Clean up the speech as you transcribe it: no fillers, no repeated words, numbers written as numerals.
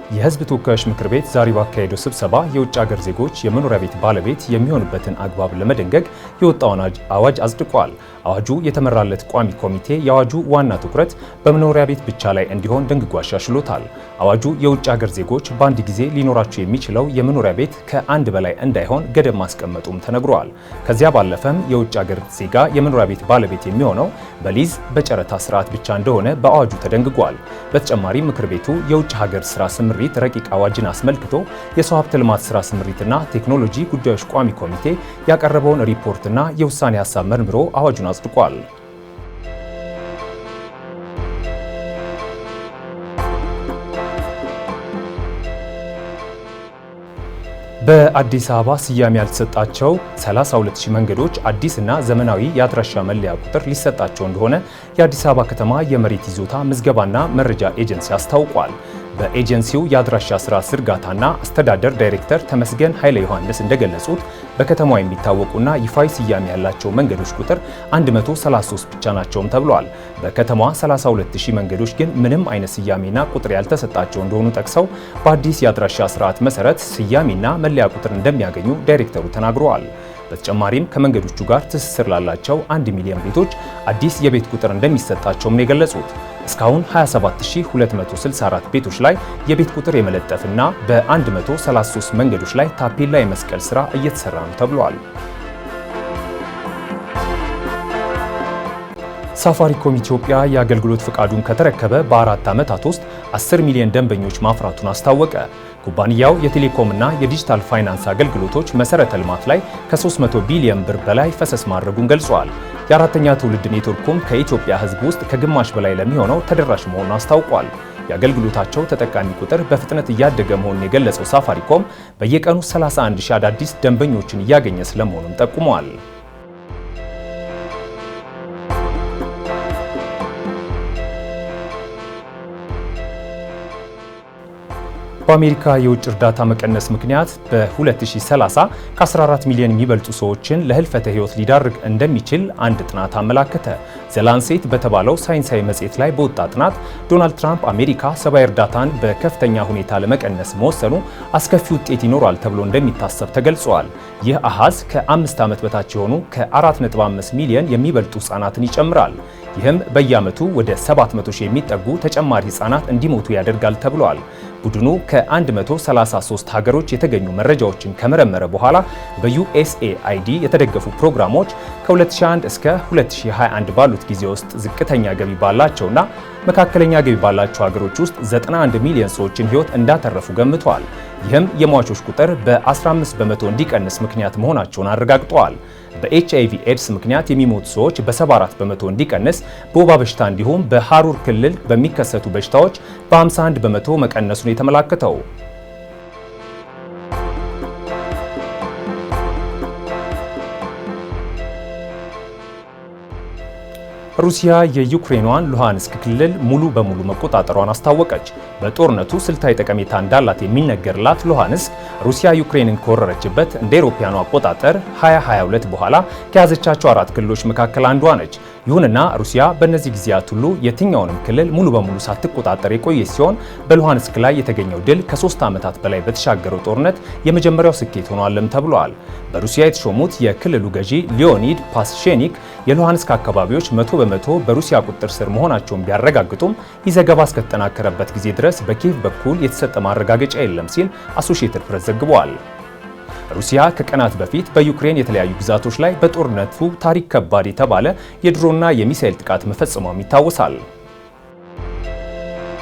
የህዝብ ተወካዮች ምክር ቤት ዛሬ ባካሄደው ስብሰባ የውጭ ሀገር ዜጎች የመኖሪያ ቤት ባለቤት የሚሆኑበትን አግባብ ለመደንገግ የወጣውን አዋጅ አጽድቋል። አዋጁ የተመራለት ቋሚ ኮሚቴ የአዋጁ ዋና ትኩረት በመኖሪያ ቤት ብቻ ላይ እንዲሆን ደንግጎ አሻሽሎታል። አዋጁ የውጭ ሀገር ዜጎች በአንድ ጊዜ ሊኖራቸው የሚችለው የመኖሪያ ቤት ከአንድ በላይ እንዳይሆን ገደብ ማስቀመጡም ተነግሯል። ከዚያ ባለፈም የውጭ ሀገር ዜጋ የመኖሪያ ቤት ባለቤት የሚሆነው በሊዝ በጨረታ ስርዓት ብቻ እንደሆነ በአዋጁ ተደንግጓል። በተጨማሪም ምክር ቤቱ የውጭ ሀገር ስራ ስምሪት ረቂቅ አዋጅን አስመልክቶ የሰው ሀብት ልማት ስራ ስምሪትና ቴክኖሎጂ ጉዳዮች ቋሚ ኮሚቴ ያቀረበውን ሪፖርትና የውሳኔ ሀሳብ መርምሮ አዋጁን አጽድቋል። በአዲስ አበባ ስያሜ ያልተሰጣቸው 32000 መንገዶች አዲስና ዘመናዊ የአድራሻ መለያ ቁጥር ሊሰጣቸው እንደሆነ የአዲስ አበባ ከተማ የመሬት ይዞታ ምዝገባና መረጃ ኤጀንሲ አስታውቋል። በኤጀንሲው የአድራሻ ስራ ዝርጋታና አስተዳደር ዳይሬክተር ተመስገን ኃይለ ዮሐንስ እንደገለጹት በከተማዋ የሚታወቁና ይፋዊ ስያሜ ያላቸው መንገዶች ቁጥር 133 ብቻ ናቸውም ተብሏል። በከተማዋ 32000 መንገዶች ግን ምንም አይነት ስያሜና ቁጥር ያልተሰጣቸው እንደሆኑ ጠቅሰው በአዲስ የአድራሻ ስርዓት መሰረት ስያሜና መለያ ቁጥር እንደሚያገኙ ዳይሬክተሩ ተናግረዋል። በተጨማሪም ከመንገዶቹ ጋር ትስስር ላላቸው 1 ሚሊዮን ቤቶች አዲስ የቤት ቁጥር እንደሚሰጣቸውም ነው የገለጹት። እስካሁን 27264 ቤቶች ላይ የቤት ቁጥር የመለጠፍና በ133 መንገዶች ላይ ታፔላ የመስቀል ስራ እየተሰራ ነው ተብሏል። ሳፋሪኮም ኢትዮጵያ የአገልግሎት ፍቃዱን ከተረከበ በ4 ዓመታት ውስጥ 10 ሚሊዮን ደንበኞች ማፍራቱን አስታወቀ። ኩባንያው የቴሌኮምና የዲጂታል ፋይናንስ አገልግሎቶች መሰረተ ልማት ላይ ከ300 ቢሊዮን ብር በላይ ፈሰስ ማድረጉን ገልጿል። የአራተኛ ትውልድ ኔትወርኩም ከኢትዮጵያ ሕዝብ ውስጥ ከግማሽ በላይ ለሚሆነው ተደራሽ መሆኑን አስታውቋል። የአገልግሎታቸው ተጠቃሚ ቁጥር በፍጥነት እያደገ መሆኑን የገለጸው ሳፋሪኮም በየቀኑ 31000 አዳዲስ ደንበኞችን እያገኘ ስለመሆኑን ጠቁመዋል። በአሜሪካ የውጭ እርዳታ መቀነስ ምክንያት በ2030 ከ14 ሚሊዮን የሚበልጡ ሰዎችን ለህልፈተ ህይወት ሊዳርግ እንደሚችል አንድ ጥናት አመላከተ። ዘላንሴት በተባለው ሳይንሳዊ መጽሔት ላይ በወጣ ጥናት ዶናልድ ትራምፕ አሜሪካ ሰብአዊ እርዳታን በከፍተኛ ሁኔታ ለመቀነስ መወሰኑ አስከፊ ውጤት ይኖራል ተብሎ እንደሚታሰብ ተገልጿል። ይህ አሃዝ ከ5 ዓመት በታች የሆኑ ከ4.5 ሚሊዮን የሚበልጡ ህጻናትን ይጨምራል። ይህም በየዓመቱ ወደ 700 ሺህ የሚጠጉ ተጨማሪ ህጻናት እንዲሞቱ ያደርጋል ተብሏል። ቡድኑ ከ133 ሀገሮች የተገኙ መረጃዎችን ከመረመረ በኋላ በዩኤስኤአይዲ የተደገፉ ፕሮግራሞች ከ2001 እስከ 2021 ባሉት ጊዜ ውስጥ ዝቅተኛ ገቢ ባላቸውና መካከለኛ ገቢ ባላቸው ሀገሮች ውስጥ 91 ሚሊዮን ሰዎችን ህይወት እንዳተረፉ ገምተዋል። ይህም የሟቾች ቁጥር በ15 በመቶ እንዲቀንስ ምክንያት መሆናቸውን አረጋግጠዋል። በኤችአይቪ ኤድስ ምክንያት የሚሞቱ ሰዎች በ74 በመቶ እንዲቀንስ፣ በወባ በሽታ እንዲሁም በሐሩር ክልል በሚከሰቱ በሽታዎች በ51 በመቶ መቀነሱን የተመላከተው። ሩሲያ የዩክሬኗን ሉሃንስክ ክልል ሙሉ በሙሉ መቆጣጠሯን አስታወቀች። በጦርነቱ ስልታዊ ጠቀሜታ እንዳላት የሚነገርላት ሉሃንስክ ሩሲያ ዩክሬንን ከወረረችበት እንደ አውሮፓውያኑ አቆጣጠር 2022 በኋላ ከያዘቻቸው 4 ክልሎች መካከል አንዷ ነች። ይሁንና ሩሲያ በእነዚህ ጊዜያት ሁሉ የትኛውንም ክልል ሙሉ በሙሉ ሳትቆጣጠር የቆየች ሲሆን በሉሃንስክ ላይ የተገኘው ድል ከ3 ዓመታት በላይ በተሻገረው ጦርነት የመጀመሪያው ስኬት ሆኗልም ተብሏል። በሩሲያ የተሾሙት የክልሉ ገዢ ሊዮኒድ ፓስቼኒክ የሉሃንስክ አካባቢዎች 100 በመቶ በሩሲያ ቁጥጥር ስር መሆናቸውን ቢያረጋግጡም ይህ ዘገባ እስከተጠናከረበት ጊዜ ድረስ በኪየቭ በኩል የተሰጠ ማረጋገጫ የለም ሲል አሶሺየትድ ፕሬስ ዘግቧል። ሩሲያ ከቀናት በፊት በዩክሬን የተለያዩ ግዛቶች ላይ በጦርነቱ ታሪክ ከባድ የተባለ የድሮና የሚሳኤል ጥቃት መፈጸሟም ይታወሳል።